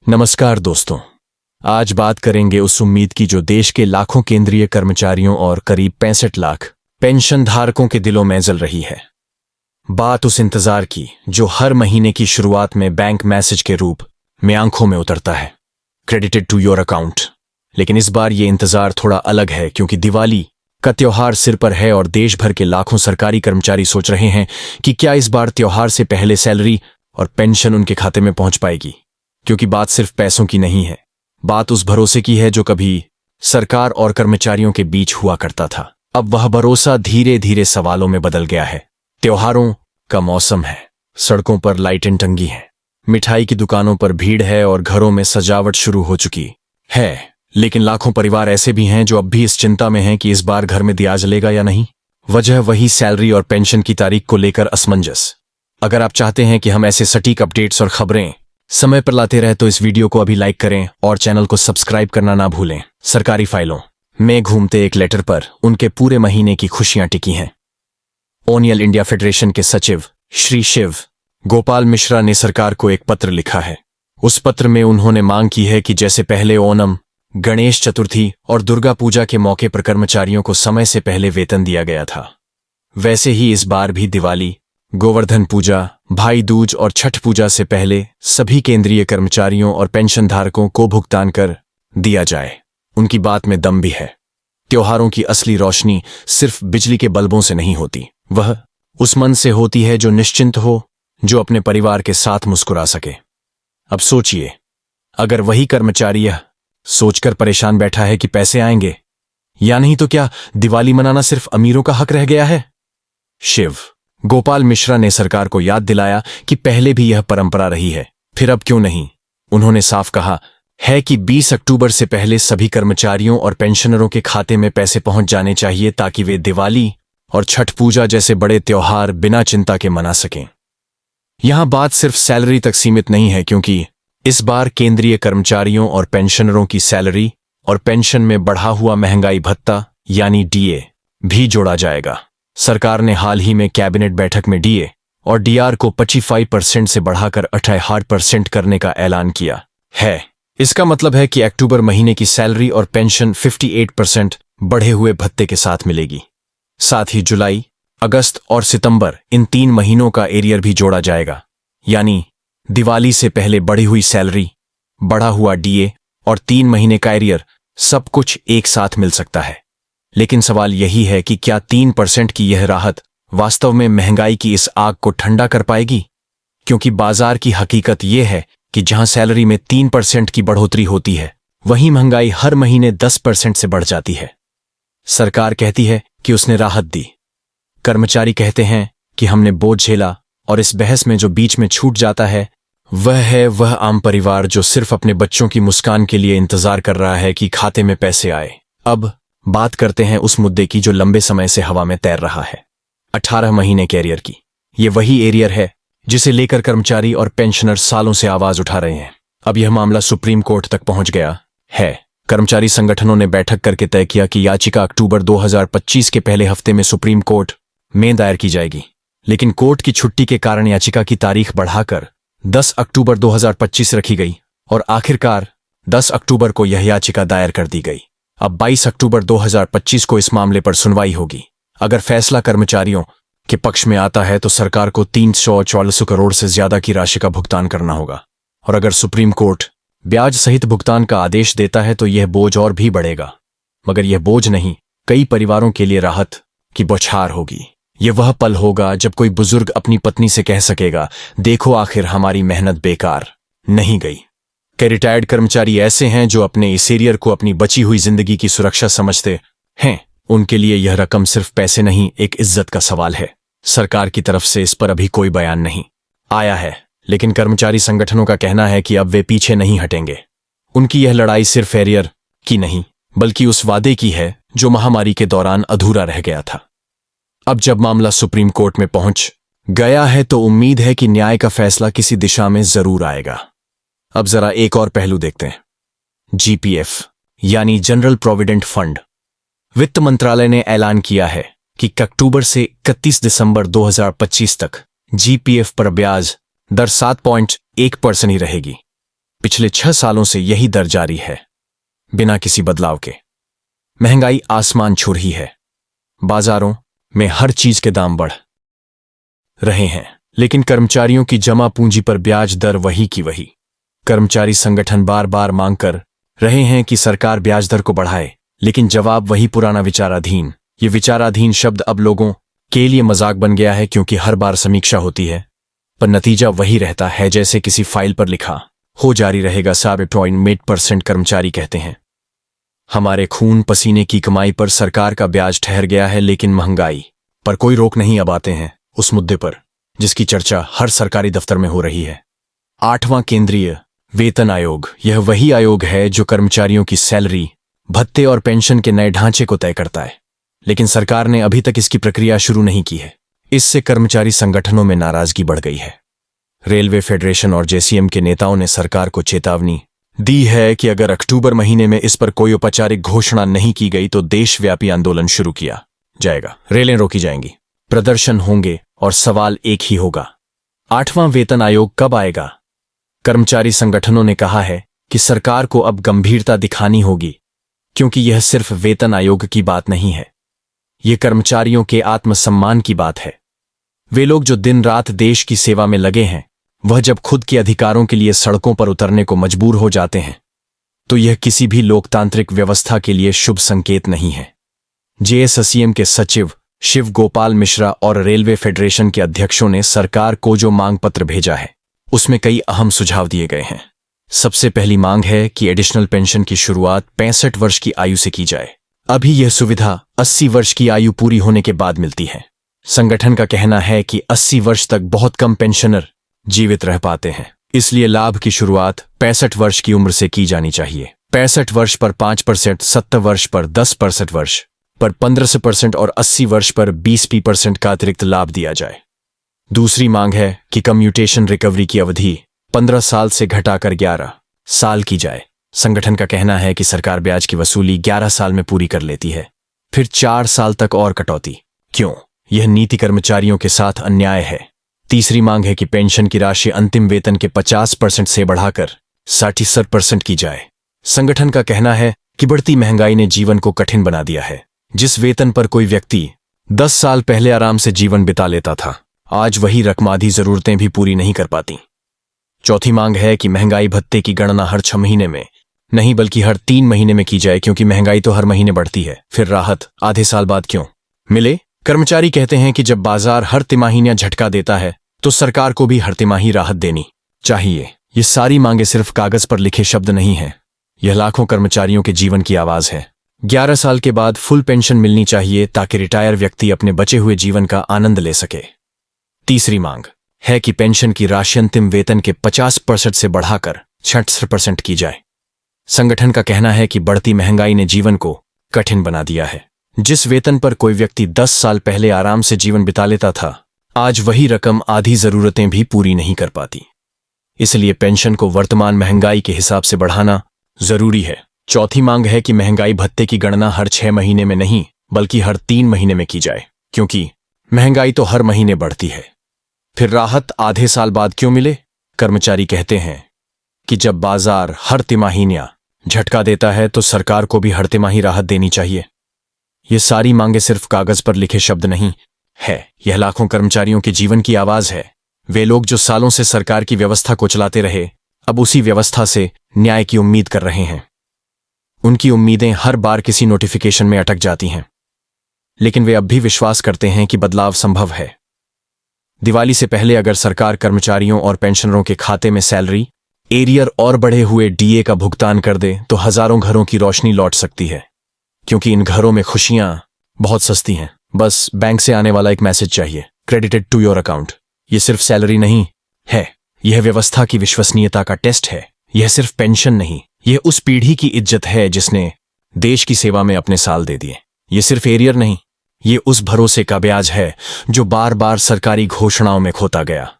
नमस्कार दोस्तों। आज बात करेंगे उस उम्मीद की जो देश के लाखों केंद्रीय कर्मचारियों और करीब 65 लाख पेंशन धारकों के दिलों में जल रही है। बात उस इंतजार की जो हर महीने की शुरुआत में बैंक मैसेज के रूप में आंखों में उतरता है, क्रेडिटेड टू योर अकाउंट। लेकिन इस बार ये इंतजार थोड़ा अलग है, क्योंकि दिवाली का त्योहार सिर पर है और देश भर के लाखों सरकारी कर्मचारी सोच रहे हैं कि क्या इस बार त्योहार से पहले सैलरी और पेंशन उनके खाते में पहुंच पाएगी। क्योंकि बात सिर्फ पैसों की नहीं है, बात उस भरोसे की है जो कभी सरकार और कर्मचारियों के बीच हुआ करता था। अब वह भरोसा धीरे धीरे सवालों में बदल गया है। त्योहारों का मौसम है, सड़कों पर लाइटें टंगी हैं, मिठाई की दुकानों पर भीड़ है और घरों में सजावट शुरू हो चुकी है। लेकिन लाखों परिवार ऐसे भी हैं जो अब भी इस चिंता में हैं कि इस बार घर में दिया जलेगा या नहीं। वजह वही सैलरी और पेंशन की तारीख को लेकर असमंजस। अगर आप चाहते हैं कि हम ऐसे सटीक अपडेट्स और खबरें समय पर लाते रहे तो इस वीडियो को अभी लाइक करें और चैनल को सब्सक्राइब करना ना भूलें। सरकारी फाइलों में घूमते एक लेटर पर उनके पूरे महीने की खुशियां टिकी हैं। ऑल इंडिया फेडरेशन के सचिव श्री शिव गोपाल मिश्रा ने सरकार को एक पत्र लिखा है। उस पत्र में उन्होंने मांग की है कि जैसे पहले ओणम, गणेश चतुर्थी और दुर्गा पूजा के मौके पर कर्मचारियों को समय से पहले वेतन दिया गया था, वैसे ही इस बार भी दिवाली, गोवर्धन पूजा, भाई दूज और छठ पूजा से पहले सभी केंद्रीय कर्मचारियों और पेंशनधारकों को भुगतान कर दिया जाए। उनकी बात में दम भी है। त्योहारों की असली रोशनी सिर्फ बिजली के बल्बों से नहीं होती, वह उस मन से होती है जो निश्चिंत हो, जो अपने परिवार के साथ मुस्कुरा सके। अब सोचिए, अगर वही कर्मचारी यह सोचकर परेशान बैठा है कि पैसे आएंगे या नहीं, तो क्या दिवाली मनाना सिर्फ अमीरों का हक रह गया है? शिव गोपाल मिश्रा ने सरकार को याद दिलाया कि पहले भी यह परंपरा रही है, फिर अब क्यों नहीं। उन्होंने साफ कहा है कि 20 अक्टूबर से पहले सभी कर्मचारियों और पेंशनरों के खाते में पैसे पहुंच जाने चाहिए, ताकि वे दिवाली और छठ पूजा जैसे बड़े त्योहार बिना चिंता के मना सकें। यहां बात सिर्फ सैलरी तक सीमित नहीं है, क्योंकि इस बार केंद्रीय कर्मचारियों और पेंशनरों की सैलरी और पेंशन में बढ़ा हुआ महंगाई भत्ता यानी डीए भी जोड़ा जाएगा। सरकार ने हाल ही में कैबिनेट बैठक में डीए और डीआर को 25% से बढ़ाकर 68% करने का ऐलान किया है। इसका मतलब है कि अक्टूबर महीने की सैलरी और पेंशन 58% बढ़े हुए भत्ते के साथ मिलेगी। साथ ही जुलाई, अगस्त और सितंबर, इन 3 महीनों का एरियर भी जोड़ा जाएगा, यानी दिवाली से पहले बढ़ी हुई सैलरी, बढ़ा हुआ डीए और 3 महीने का एरियर, सब कुछ एक साथ मिल सकता है। लेकिन सवाल यही है कि क्या 3% की यह राहत वास्तव में महंगाई की इस आग को ठंडा कर पाएगी? क्योंकि बाजार की हकीकत यह है कि जहां सैलरी में 3% की बढ़ोतरी होती है, वहीं महंगाई हर महीने 10% से बढ़ जाती है। सरकार कहती है कि उसने राहत दी, कर्मचारी कहते हैं कि हमने बोझ झेला, और इस बहस में जो बीच में छूट जाता है वह आम परिवार जो सिर्फ अपने बच्चों की मुस्कान के लिए इंतजार कर रहा है कि खाते में पैसे आए। अब बात करते हैं उस मुद्दे की जो लंबे समय से हवा में तैर रहा है, 18 महीने के एरियर की। ये वही एरियर है जिसे लेकर कर्मचारी और पेंशनर सालों से आवाज उठा रहे हैं। अब यह मामला सुप्रीम कोर्ट तक पहुंच गया है। कर्मचारी संगठनों ने बैठक करके तय किया कि याचिका अक्टूबर 2025 के पहले हफ्ते में सुप्रीम कोर्ट में दायर की जाएगी। लेकिन कोर्ट की छुट्टी के कारण याचिका की तारीख बढ़ाकर 10 अक्टूबर 2025 रखी गई और आखिरकार 10 अक्टूबर को यह याचिका दायर कर दी गई। अब 22 अक्टूबर 2025 को इस मामले पर सुनवाई होगी। अगर फैसला कर्मचारियों के पक्ष में आता है तो सरकार को 344 करोड़ से ज्यादा की राशि का भुगतान करना होगा, और अगर सुप्रीम कोर्ट ब्याज सहित भुगतान का आदेश देता है तो यह बोझ और भी बढ़ेगा। मगर यह बोझ नहीं, कई परिवारों के लिए राहत की बौछार होगी। यह वह पल होगा जब कोई बुजुर्ग अपनी पत्नी से कह सकेगा, देखो आखिर हमारी मेहनत बेकार नहीं गई। कई रिटायर्ड कर्मचारी ऐसे हैं जो अपने इस एरियर को अपनी बची हुई जिंदगी की सुरक्षा समझते हैं। उनके लिए यह रकम सिर्फ पैसे नहीं, एक इज्जत का सवाल है। सरकार की तरफ से इस पर अभी कोई बयान नहीं आया है, लेकिन कर्मचारी संगठनों का कहना है कि अब वे पीछे नहीं हटेंगे। उनकी यह लड़ाई सिर्फ एरियर की नहीं, बल्कि उस वादे की है जो महामारी के दौरान अधूरा रह गया था। अब जब मामला सुप्रीम कोर्ट में पहुंच गया है तो उम्मीद है कि न्याय का फैसला किसी दिशा में जरूर आएगा। अब जरा एक और पहलू देखते हैं। जीपीएफ यानी जनरल प्रोविडेंट फंड। वित्त मंत्रालय ने ऐलान किया है कि अक्टूबर से 31 दिसंबर 2025 तक जीपीएफ पर ब्याज दर 7.1% ही रहेगी। पिछले 6 सालों से यही दर जारी है, बिना किसी बदलाव के। महंगाई आसमान छू रही है, बाजारों में हर चीज के दाम बढ़ रहे हैं, लेकिन कर्मचारियों की जमा पूंजी पर ब्याज दर वही की वही। कर्मचारी संगठन बार बार मांग कर रहे हैं कि सरकार ब्याज दर को बढ़ाए, लेकिन जवाब वही पुराना विचाराधीन। ये विचाराधीन शब्द अब लोगों के लिए मजाक बन गया है, क्योंकि हर बार समीक्षा होती है पर नतीजा वही रहता है जैसे किसी फाइल पर लिखा हो, जारी रहेगा 7.8% कर्मचारी कहते हैं। हमारे खून पसीने की कमाई पर सरकार का ब्याज ठहर गया है, लेकिन महंगाई पर कोई रोक नहीं। अब आते हैं उस मुद्दे पर जिसकी चर्चा हर सरकारी दफ्तर में हो रही है। 8वां केंद्रीय वेतन आयोग। यह वही आयोग है जो कर्मचारियों की सैलरी, भत्ते और पेंशन के नए ढांचे को तय करता है, लेकिन सरकार ने अभी तक इसकी प्रक्रिया शुरू नहीं की है। इससे कर्मचारी संगठनों में नाराजगी बढ़ गई है। रेलवे फेडरेशन और जेसीएम के नेताओं ने सरकार को चेतावनी दी है कि अगर अक्टूबर महीने में इस पर कोई औपचारिक घोषणा नहीं की गई तो देशव्यापी आंदोलन शुरू किया जाएगा, रेलें रोकी जाएंगी, प्रदर्शन होंगे और सवाल एक ही होगा, 8वां वेतन आयोग कब आएगा? कर्मचारी संगठनों ने कहा है कि सरकार को अब गंभीरता दिखानी होगी, क्योंकि यह सिर्फ वेतन आयोग की बात नहीं है, यह कर्मचारियों के आत्मसम्मान की बात है। वे लोग जो दिन रात देश की सेवा में लगे हैं, वह जब खुद के अधिकारों के लिए सड़कों पर उतरने को मजबूर हो जाते हैं, तो यह किसी भी लोकतांत्रिक व्यवस्था के लिए शुभ संकेत नहीं है। जेएससीएम के सचिव शिव गोपाल मिश्रा और रेलवे फेडरेशन के अध्यक्षों ने सरकार को जो मांग पत्र भेजा है, उसमें कई अहम सुझाव दिए गए हैं। सबसे पहली मांग है कि एडिशनल पेंशन की शुरुआत 65 वर्ष की आयु से की जाए। अभी यह सुविधा 80 वर्ष की आयु पूरी होने के बाद मिलती है। संगठन का कहना है कि 80 वर्ष तक बहुत कम पेंशनर जीवित रह पाते हैं, इसलिए लाभ की शुरुआत 65 वर्ष की उम्र से की जानी चाहिए। 65 वर्ष पर 5%, 70 वर्ष पर 10%, वर्ष पर 15% और 80 वर्ष पर 20% का अतिरिक्त लाभ दिया जाए। दूसरी मांग है कि कम्यूटेशन रिकवरी की अवधि 15 साल से घटाकर 11 साल की जाए। संगठन का कहना है कि सरकार ब्याज की वसूली 11 साल में पूरी कर लेती है, फिर 4 साल तक और कटौती क्यों? यह नीति कर्मचारियों के साथ अन्याय है। तीसरी मांग है कि पेंशन की राशि अंतिम वेतन के 50% से बढ़ाकर 60% की जाए। संगठन का कहना है कि बढ़ती महंगाई ने जीवन को कठिन बना दिया है। जिस वेतन पर कोई व्यक्ति 10 साल पहले आराम से जीवन बिता लेता था, आज वही रकम आधी जरूरतें भी पूरी नहीं कर पाती। चौथी मांग है कि महंगाई भत्ते की गणना हर 6 महीने में नहीं बल्कि हर 3 महीने में की जाए, क्योंकि महंगाई तो हर महीने बढ़ती है। फिर राहत आधे साल बाद क्यों मिले? कर्मचारी कहते हैं कि जब बाजार हर तिमाही झटका देता है तो सरकार को भी हर तिमाही राहत देनी चाहिए। ये सारी मांगे सिर्फ कागज पर लिखे शब्द नहीं हैं, यह लाखों कर्मचारियों के जीवन की आवाज है। 11 साल के बाद फुल पेंशन मिलनी चाहिए ताकि रिटायर व्यक्ति अपने बचे हुए जीवन का आनंद ले सके। तीसरी मांग है कि पेंशन की राशि अंतिम वेतन के 50% से बढ़ाकर 66% की जाए। संगठन का कहना है कि बढ़ती महंगाई ने जीवन को कठिन बना दिया है। जिस वेतन पर कोई व्यक्ति 10 साल पहले आराम से जीवन बिता लेता था, आज वही रकम आधी जरूरतें भी पूरी नहीं कर पाती। इसलिए पेंशन को वर्तमान महंगाई के हिसाब से बढ़ाना जरूरी है। चौथी मांग है कि महंगाई भत्ते की गणना हर 6 महीने में नहीं बल्कि हर 3 महीने में की जाए, क्योंकि महंगाई तो हर महीने बढ़ती है। फिर राहत आधे साल बाद क्यों मिले? कर्मचारी कहते हैं कि जब बाजार हर तिमाही झटका देता है तो सरकार को भी हर तिमाही राहत देनी चाहिए। ये सारी मांगे सिर्फ कागज पर लिखे शब्द नहीं है, यह लाखों कर्मचारियों के जीवन की आवाज है। वे लोग जो सालों से सरकार की व्यवस्था को चलाते रहे, अब उसी व्यवस्था से न्याय की उम्मीद कर रहे हैं। उनकी उम्मीदें हर बार किसी नोटिफिकेशन में अटक जाती हैं, लेकिन वे अब भी विश्वास करते हैं कि बदलाव संभव है। दिवाली से पहले अगर सरकार कर्मचारियों और पेंशनरों के खाते में सैलरी, एरियर और बढ़े हुए डीए का भुगतान कर दे तो हजारों घरों की रोशनी लौट सकती है, क्योंकि इन घरों में खुशियां बहुत सस्ती हैं। बस बैंक से आने वाला एक मैसेज चाहिए, क्रेडिटेड टू योर अकाउंट। यह सिर्फ सैलरी नहीं है, यह व्यवस्था की विश्वसनीयता का टेस्ट है। यह सिर्फ पेंशन नहीं, यह उस पीढ़ी की इज्जत है जिसने देश की सेवा में अपने साल दे दिए। यह सिर्फ एरियर नहीं, यह उस भरोसे का ब्याज है जो बार बार सरकारी घोषणाओं में खोता गया।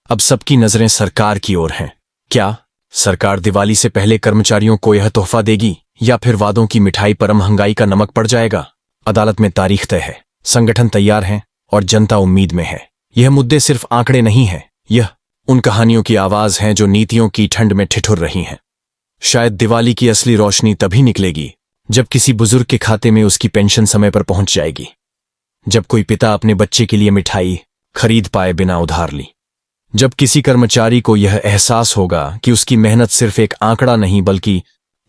अब सबकी नजरें सरकार की ओर हैं। क्या सरकार दिवाली से पहले कर्मचारियों को यह तोहफा देगी, या फिर वादों की मिठाई पर महंगाई का नमक पड़ जाएगा? अदालत में तारीख तय है, संगठन तैयार हैं और जनता उम्मीद में है। यह मुद्दे सिर्फ आंकड़े नहीं है, यह उन कहानियों की आवाज हैं जो नीतियों की ठंड में ठिठुर रही हैं। शायद दिवाली की असली रोशनी तभी निकलेगी जब किसी बुजुर्ग के खाते में उसकी पेंशन समय पर पहुंच जाएगी, जब कोई पिता अपने बच्चे के लिए मिठाई खरीद पाए बिना उधार ली, जब किसी कर्मचारी को यह एहसास होगा कि उसकी मेहनत सिर्फ एक आंकड़ा नहीं बल्कि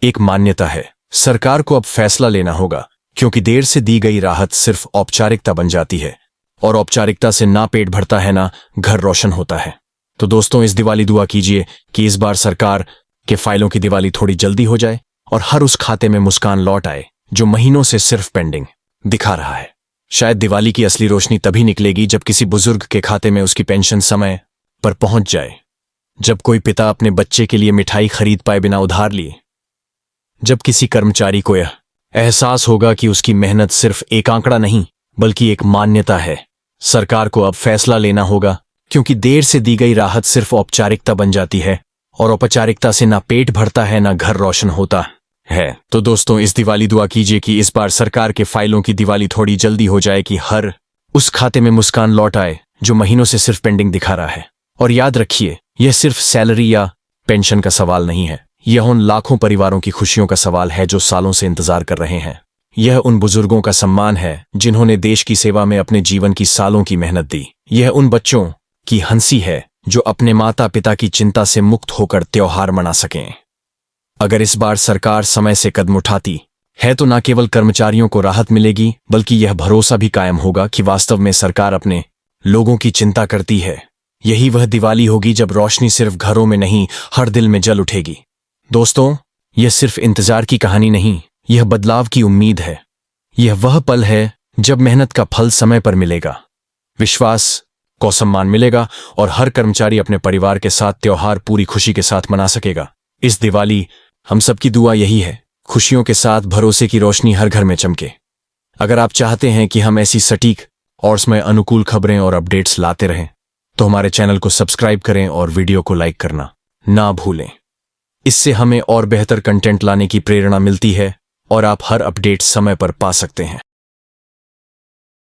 एक मान्यता है। सरकार को अब फैसला लेना होगा, क्योंकि देर से दी गई राहत सिर्फ औपचारिकता बन जाती है, और औपचारिकता से ना पेट भरता है ना घर रोशन होता है। तो दोस्तों, इस दिवाली दुआ कीजिए कि इस बार सरकार के फाइलों की दिवाली थोड़ी जल्दी हो जाए और हर उस खाते में मुस्कान लौट आए जो महीनों से सिर्फ पेंडिंग दिखा रहा है। शायद दिवाली की असली रोशनी तभी निकलेगी जब किसी बुजुर्ग के खाते में उसकी पेंशन समय पर पहुंच जाए, जब कोई पिता अपने बच्चे के लिए मिठाई खरीद पाए बिना उधार लिए, जब किसी कर्मचारी को यह एहसास होगा कि उसकी मेहनत सिर्फ एक आंकड़ा नहीं बल्कि एक मान्यता है। सरकार को अब फैसला लेना होगा, क्योंकि देर से दी गई राहत सिर्फ औपचारिकता बन जाती है, और औपचारिकता से ना पेट भरता है ना घर रोशन होता है। तो दोस्तों, इस दिवाली दुआ कीजिए कि इस बार सरकार के फाइलों की दिवाली थोड़ी जल्दी हो जाए, कि हर उस खाते में मुस्कान लौट आए जो महीनों से सिर्फ पेंडिंग दिखा रहा है। और याद रखिए, यह सिर्फ सैलरी या पेंशन का सवाल नहीं है, यह उन लाखों परिवारों की खुशियों का सवाल है जो सालों से इंतजार कर रहे हैं। यह उन बुजुर्गों का सम्मान है जिन्होंने देश की सेवा में अपने जीवन की सालों की मेहनत दी। यह उन बच्चों की हंसी है जो अपने माता पिता की चिंता से मुक्त होकर त्योहार मना सकें। अगर इस बार सरकार समय से कदम उठाती है तो न केवल कर्मचारियों को राहत मिलेगी, बल्कि यह भरोसा भी कायम होगा कि वास्तव में सरकार अपने लोगों की चिंता करती है। यही वह दिवाली होगी जब रोशनी सिर्फ घरों में नहीं, हर दिल में जल उठेगी। दोस्तों, यह सिर्फ इंतजार की कहानी नहीं, यह बदलाव की उम्मीद है। यह वह पल है जब मेहनत का फल समय पर मिलेगा, विश्वास को सम्मान मिलेगा और हर कर्मचारी अपने परिवार के साथ त्योहार पूरी खुशी के साथ मना सकेगा। इस दिवाली हम सबकी दुआ यही है, खुशियों के साथ भरोसे की रोशनी हर घर में चमके। अगर आप चाहते हैं कि हम ऐसी सटीक और समय अनुकूल खबरें और अपडेट्स लाते रहें, तो हमारे चैनल को सब्सक्राइब करें और वीडियो को लाइक करना ना भूलें। इससे हमें और बेहतर कंटेंट लाने की प्रेरणा मिलती है और आप हर अपडेट समय पर पा सकते हैं।